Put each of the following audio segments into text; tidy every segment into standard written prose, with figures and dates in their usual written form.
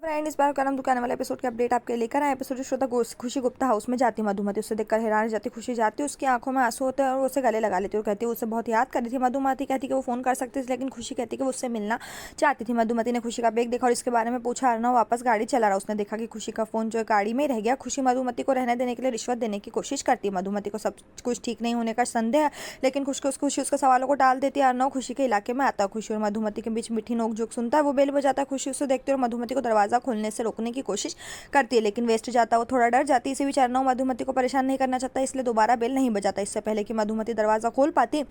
Friend, इस बार का नाम दुकान वाले एपिसोड के अपडेट आपके लेकर आए। एपिसोड श्रोता खुशी गुप्ता हाउस में जाती मधुमती उससे देखकर हैरान जाती। खुशी जाती, उसकी आंखों में आंसू होते हैं और उसे गले लगा लेती और कहती है उसे बहुत याद कर रही थी। मधुमती कहती कि वो फोन कर सकती थी, लेकिन खुशी कहती कि वो उससे मिलना चाहती थी। मधुमती ने खुशी का बैग देखा और इसके बारे में पूछा। अर्नव वापस गाड़ी चला रहा, उसने देखा कि खुशी का फोन जो है गाड़ी में रह गया। खुशी मधुमती को रहने देने के लिए रिश्वत देने की कोशिश करती है। मधुमती को सब कुछ ठीक नहीं होने का संदेह है, लेकिन खुशी उसके सवालों को टाल देती है। अर्नव खुशी के इलाके में आता है, खुशी और मधुमती के बीच मीठी नोक-झोंक सुनता है। वो बेल बजाता है, खुशी उसे देखती है और मधुमती को दरवाजा खोलने से रोकने की कोशिश करती है, लेकिन वेस्ट जाता। वो थोड़ा डर जाती है। इसी बीच अर्नव मधुमती को परेशान नहीं करना चाहता, इसलिए दोबारा बेल नहीं बजाता। इससे पहले कि मधुमती दरवाजा खोल पाती,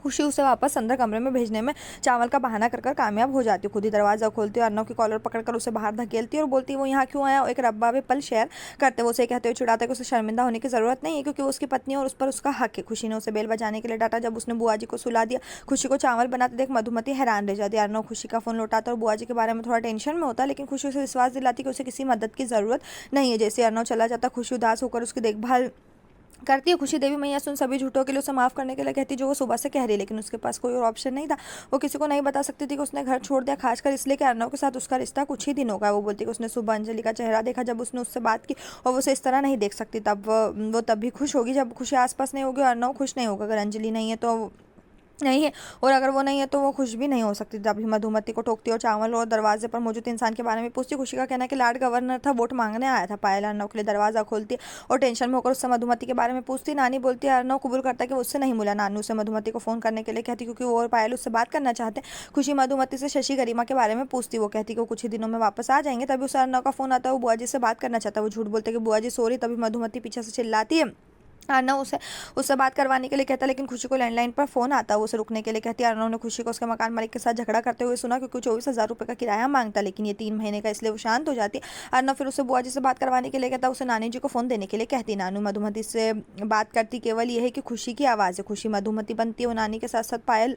खुशी उसे वापस अंदर कमरे में भेजने में चावल का बहाना कर कामयाब हो जाती है। खुद ही दरवाजा खोलती है, अर्नव की कॉलर पकड़कर उसे बाहर धकेलती है और बोलती है वो यहाँ क्यों आया। एक रब्बा वे पल शेयर करते, वो उसे कहते हुए चिढ़ाते कि उसे शर्मिंदा होने की जरूरत नहीं है, क्योंकि वो उसकी पत्नी और उस पर उसका हक है। खुशी ने उसे बेल बजाने के लिए डांटा। जब उसने बुआ जी को सुला दिया, खुशी को चावल बनाते देख मधुमती हैरान रह जाती है। अर्नव खुशी का फोन लौटाता और बुआ जी के बारे में थोड़ा टेंशन में होता है, लेकिन खुशी उसे विश्वास दिलाती कि उसे किसी मदद की जरूरत नहीं है। जैसे अर्नव चला जाता, खुशी उदास होकर उसकी देखभाल करती है। खुशी देवी मैया सुन सभी झूठों के लिए उसे माफ़ करने के लिए कहती जो वो सुबह से कह रही है, लेकिन उसके पास कोई और ऑप्शन नहीं था। वो किसी को नहीं बता सकती थी कि उसने घर छोड़ दिया, खासकर इसलिए कि अर्नव के साथ उसका रिश्ता कुछ ही दिनों का है। वो बोलती कि उसने सुबह अंजलि का चेहरा देखा जब उसने उससे बात की, और वो उसे इस तरह नहीं देख सकती। तब वो तब भी खुश होगी जब खुशी आसपास नहीं होगी। अर्नव खुश नहीं होगा अगर अंजलि नहीं है तो नहीं है, और अगर वो नहीं है तो वो खुश भी नहीं हो सकती। तभी मधुमती को टोकती और चावल और दरवाजे पर मौजूद इंसान के बारे में पूछती। खुशी का कहना है कि लॉर्ड गवर्नर था, वोट मांगने आया था। पायल अर्नव के लिए दरवाजा खोलती और टेंशन में होकर उससे मधुमती के बारे में पूछती। नानी बोलती है, अर्नव कबूल करता है कि वो उससे नहीं मिला। नानू से मधुमती को फोन करने के लिए कहती, क्योंकि वो और पायल उससे बात करना चाहते। खुशी मधुमती से शशि गरिमा के बारे में पूछती। वो कहती कि वो कुछ ही दिनों में वापस आ जाएंगे। तभी उसे अर्नव का फोन आता है, वो बुआ जी से बात करना चाहता है। वो झूठ बोलते कि बुआ जी सॉरी। तभी मधुमती पीछे से चिल्लाती है। अर्नव उससे बात करवाने के लिए कहता है, लेकिन खुशी को लैंडलाइन पर फोन आता है। वो उसे रुकने के लिए कहती है। अर्नव ने खुशी को उसके मकान मालिक के साथ झगड़ा करते हुए सुना, क्योंकि 24,000 रुपये का किराया मांगता, लेकिन ये 3 महीने का, इसलिए वो शांत हो जाती है। अर्नव फिर उसे बुआ जी से बात करवाने के लिए कहता है, उसे नानी जी को फोन देने के लिए कहती। नानू मधुमती से बात करती केवल ये है कि खुशी की आवाज़ है। खुशी मधुमती बनती है, वो नानी के साथ साथ पायल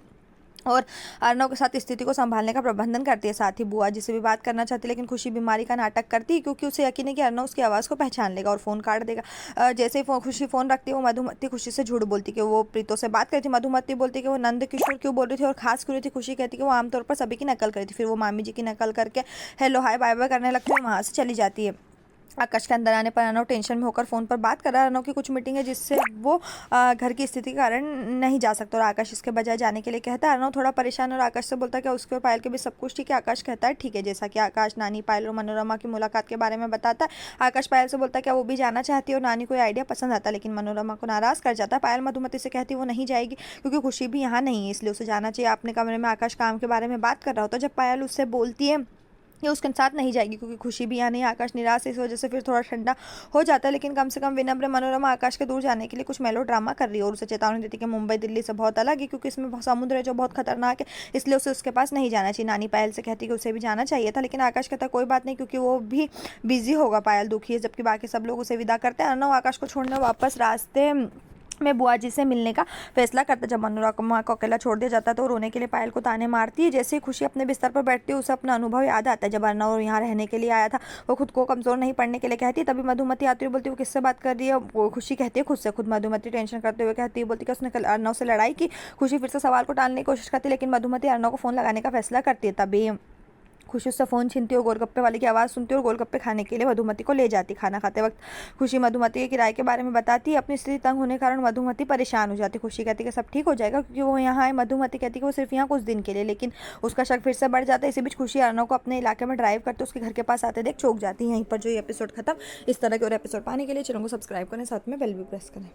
और अर्नव के साथ स्थिति को संभालने का प्रबंधन करती है। साथ ही बुआ जी से भी बात करना चाहती है, लेकिन खुशी बीमारी का नाटक करती है, क्योंकि उसे यकीन है कि अर्नव उसकी आवाज़ को पहचान लेगा और फ़ोन काट देगा। जैसे ही खुशी फ़ोन रखती है, वो मधुमती खुशी से झूठ बोलती कि वो प्रीतो से बात करी थी। मधुमती बोलती कि वो नंद किशोर क्यों बोल रही थी और खास क्यों रही थी। खुशी कहती कि वो आमतौर पर सभी की नकल करी थी। फिर वो मामी जी की नकल करके हेलो हाय बाय बाय करने लगती है, वहाँ से चली जाती है। आकाश के अंदर आने पर अर्नव टेंशन में होकर फ़ोन पर बात कर रहा है। अर्नव की कुछ मीटिंग है जिससे वो घर की स्थिति के कारण नहीं जा सकता, और आकाश इसके बजाय जाने के लिए कहता है। अर्नव थोड़ा परेशान और आकाश से बोलता है कि उसके और पायल के भी सब कुछ ठीक है। आकाश कहता है ठीक है। जैसा कि आकाश नानी, पायल और मनोरमा की मुलाकात के बारे में बताता है, आकाश पायल से बोलता है क्या वो भी जाना चाहती है, और नानी को आइडिया पसंद आता है, लेकिन मनोरमा को नाराज़ कर जाता है। पायल मधुमती से कहती है वो नहीं जाएगी, क्योंकि खुशी भी यहाँ नहीं है, इसलिए उसे जाना चाहिए। अपने कमरे में आकाश काम के बारे में बात कर रहा होता है जब पायल उससे बोलती है ये उसके साथ नहीं जाएगी, क्योंकि खुशी भी यहाँ नहीं। आकाश निराश है, इस वजह से फिर थोड़ा ठंडा हो जाता है, लेकिन कम से कम विनम्र मनोरमा आकाश के दूर जाने के लिए कुछ मेलो ड्रामा कर रही है और उसे चेतावनी देती है कि मुंबई दिल्ली से बहुत अलग है, क्योंकि इसमें समुद्र है जो बहुत खतरनाक है, इसलिए उसे उसके पास नहीं जाना चाहिए। नानी पायल से कहती है कि उसे भी जाना चाहिए था, लेकिन आकाश कहता है कोई बात नहीं, क्योंकि वो भी बिजी होगा। पायल दुखी है, जबकि बाकी सब लोग उसे विदा करते हैं। अर्नव आकाश को छोड़ने वापस रास्ते में बुआ जी से मिलने का फैसला करता। जब मनोरमा को अकेला छोड़ दिया जाता है तो वो रोने के लिए पायल को ताने मारती है। जैसे ही खुशी अपने बिस्तर पर बैठती है, उसे अपना अनुभव याद आता है जब अर्नव यहाँ रहने के लिए आया था। वो खुद को कमजोर नहीं पड़ने के लिए कहती है। तभी मधुमती आती है, बोलती है वो किससे बात कर रही है। वो खुशी कहती है खुद से। खुद मधुमती टेंशन करते हुए कहती है, बोलती है उसने कल अर्नव से लड़ाई की। खुशी फिर से सवाल को टालने की कोशिश करती है, लेकिन मधुमती अर्नव को फोन लगाने का फैसला करती है। तभी खुशी उससे फ़ोन छीनती है और गोलगप्पे वाले की आवाज़ सुनती है और गोलगप्पे खाने के लिए मधुमती को ले जाती। खाना खाते वक्त खुशी मधुमती के किराए के बारे में बताती है। अपनी स्थिति तंग होने के कारण मधुमती परेशान हो जाती। खुशी कहती है कि सब ठीक हो जाएगा, क्योंकि वो यहाँ है। मधुमती कहती है कि वो सिर्फ यहाँ कुछ दिन के लिए, लेकिन उसका शक फिर से बढ़ जाता है। इसी बीच खुशी अर्नव को अपने इलाके में ड्राइव करते उसके घर के पास आते देख चौंक जाती है। यहीं पर जो ये एपिसोड खत्म। इस तरह के और एपिसोड पाने के लिए चैनल को सब्सक्राइब करें, साथ में बेल भी प्रेस करें।